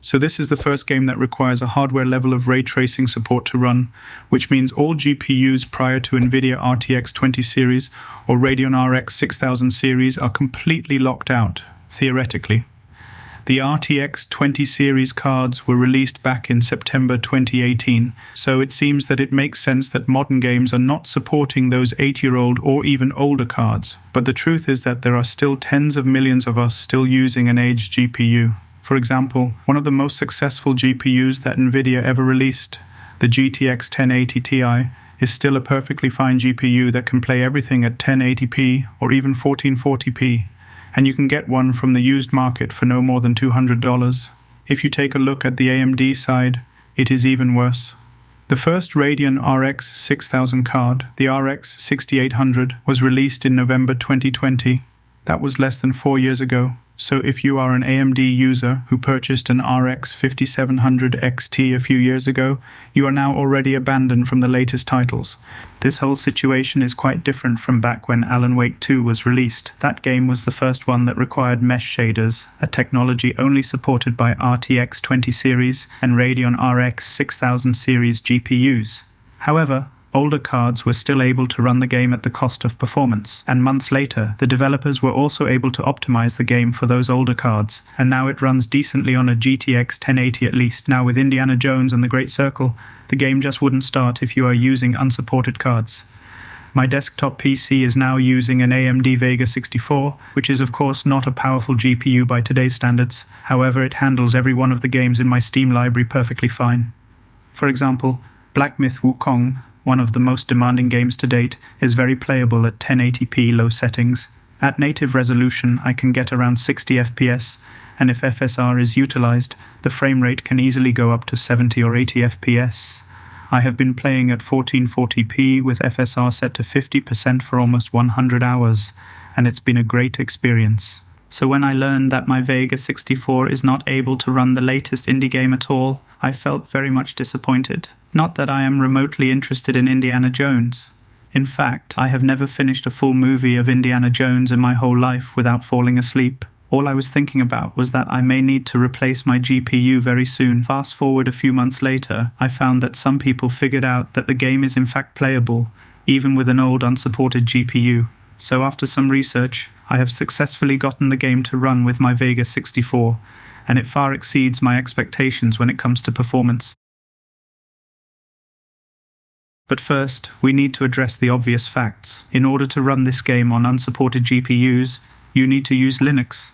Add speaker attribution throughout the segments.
Speaker 1: So this is the first game that requires a hardware level of ray tracing support to run, which means all GPUs prior to NVIDIA RTX 20 series or Radeon RX 6000 series are completely locked out, theoretically. The RTX 20 series cards were released back in September 2018, so it seems that it makes sense that modern games are not supporting those 8-year-old or even older cards. But the truth is that there are still tens of millions of us still using an aged GPU. For example, one of the most successful GPUs that NVIDIA ever released, the GTX 1080 Ti, is still a perfectly fine GPU that can play everything at 1080p or even 1440p. And you can get one from the used market for no more than $200. If you take a look at the AMD side, it is even worse. The first Radeon RX 6000 card, the RX 6800, was released in November 2020. That was less than 4 years ago. So if you are an AMD user who purchased an RX 5700 XT a few years ago, you are now already abandoned from the latest titles. This whole situation is quite different from back when Alan Wake 2 was released. That game was the first one that required mesh shaders, a technology only supported by RTX 20 series and Radeon RX 6000 series GPUs. However, older cards were still able to run the game at the cost of performance, and months later, the developers were also able to optimize the game for those older cards, and now it runs decently on a GTX 1080 at least. Now with Indiana Jones and the Great Circle, the game just wouldn't start if you are using unsupported cards. My desktop PC is now using an AMD Vega 64, which is of course not a powerful GPU by today's standards. However, it handles every one of the games in my Steam library perfectly fine. For example, Black Myth Wukong, one of the most demanding games to date, is very playable at 1080p low settings. At native resolution, I can get around 60 FPS, and if FSR is utilized, the frame rate can easily go up to 70 or 80 FPS. I have been playing at 1440p with FSR set to 50% for almost 100 hours, and it's been a great experience. So when I learned that my Vega 64 is not able to run the latest indie game at all, I felt very much disappointed. Not that I am remotely interested in Indiana Jones. In fact, I have never finished a full movie of Indiana Jones in my whole life without falling asleep. All I was thinking about was that I may need to replace my GPU very soon. Fast forward a few months later, I found that some people figured out that the game is in fact playable, even with an old unsupported GPU. So after some research, I have successfully gotten the game to run with my Vega 64, and it far exceeds my expectations when it comes to performance. But first, we need to address the obvious facts. In order to run this game on unsupported GPUs, you need to use Linux.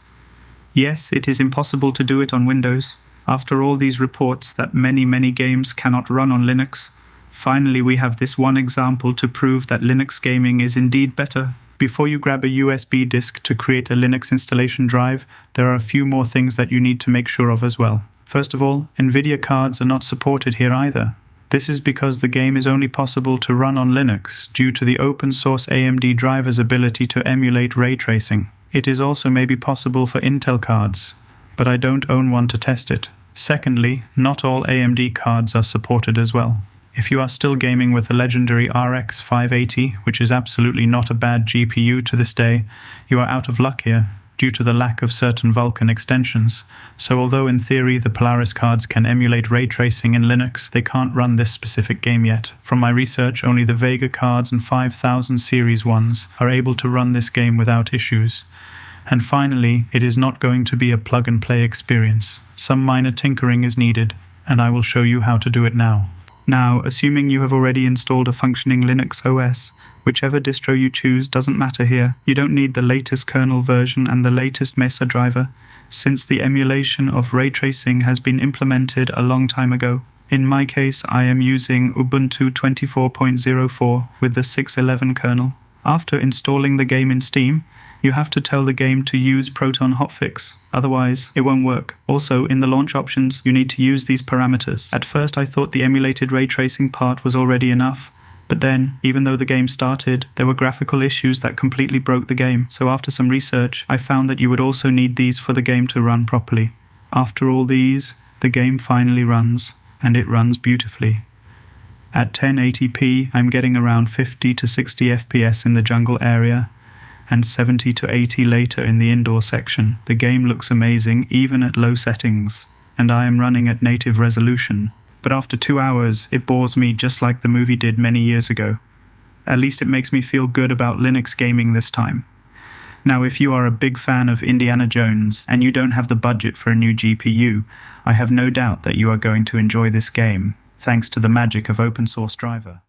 Speaker 1: Yes, it is impossible to do it on Windows. After all these reports that many games cannot run on Linux, finally we have this one example to prove that Linux gaming is indeed better. Before you grab a USB disk to create a Linux installation drive, there are a few more things that you need to make sure of as well. First of all, NVIDIA cards are not supported here either. This is because the game is only possible to run on Linux due to the open source AMD driver's ability to emulate ray tracing. It is also maybe possible for Intel cards, but I don't own one to test it. Secondly, not all AMD cards are supported as well. If you are still gaming with the legendary RX 580, which is absolutely not a bad GPU to this day, you are out of luck here, due to the lack of certain Vulkan extensions. So although in theory the Polaris cards can emulate ray tracing in Linux, they can't run this specific game yet. From my research, only the Vega cards and 5000 series ones are able to run this game without issues. And finally, it is not going to be a plug-and-play experience. Some minor tinkering is needed, and I will show you how to do it now. Now, assuming you have already installed a functioning Linux OS, whichever distro you choose doesn't matter here. You don't need the latest kernel version and the latest Mesa driver, since the emulation of ray tracing has been implemented a long time ago. In my case, I am using Ubuntu 24.04 with the 6.11 kernel. After installing the game in Steam, you have to tell the game to use Proton Hotfix, otherwise it won't work. Also, in the launch options, you need to use these parameters. At first I thought the emulated ray tracing part was already enough, but then, even though the game started, there were graphical issues that completely broke the game. So after some research, I found that you would also need these for the game to run properly. After all these, the game finally runs, and it runs beautifully. At 1080p, I'm getting around 50 to 60 FPS in the jungle area, and 70 to 80 later in the indoor section. The game looks amazing even at low settings. and I am running at native resolution. But after 2 hours, it bores me just like the movie did many years ago. At least it makes me feel good about Linux gaming this time. Now, if you are a big fan of Indiana Jones and you don't have the budget for a new GPU, I have no doubt that you are going to enjoy this game, thanks to the magic of open source driver.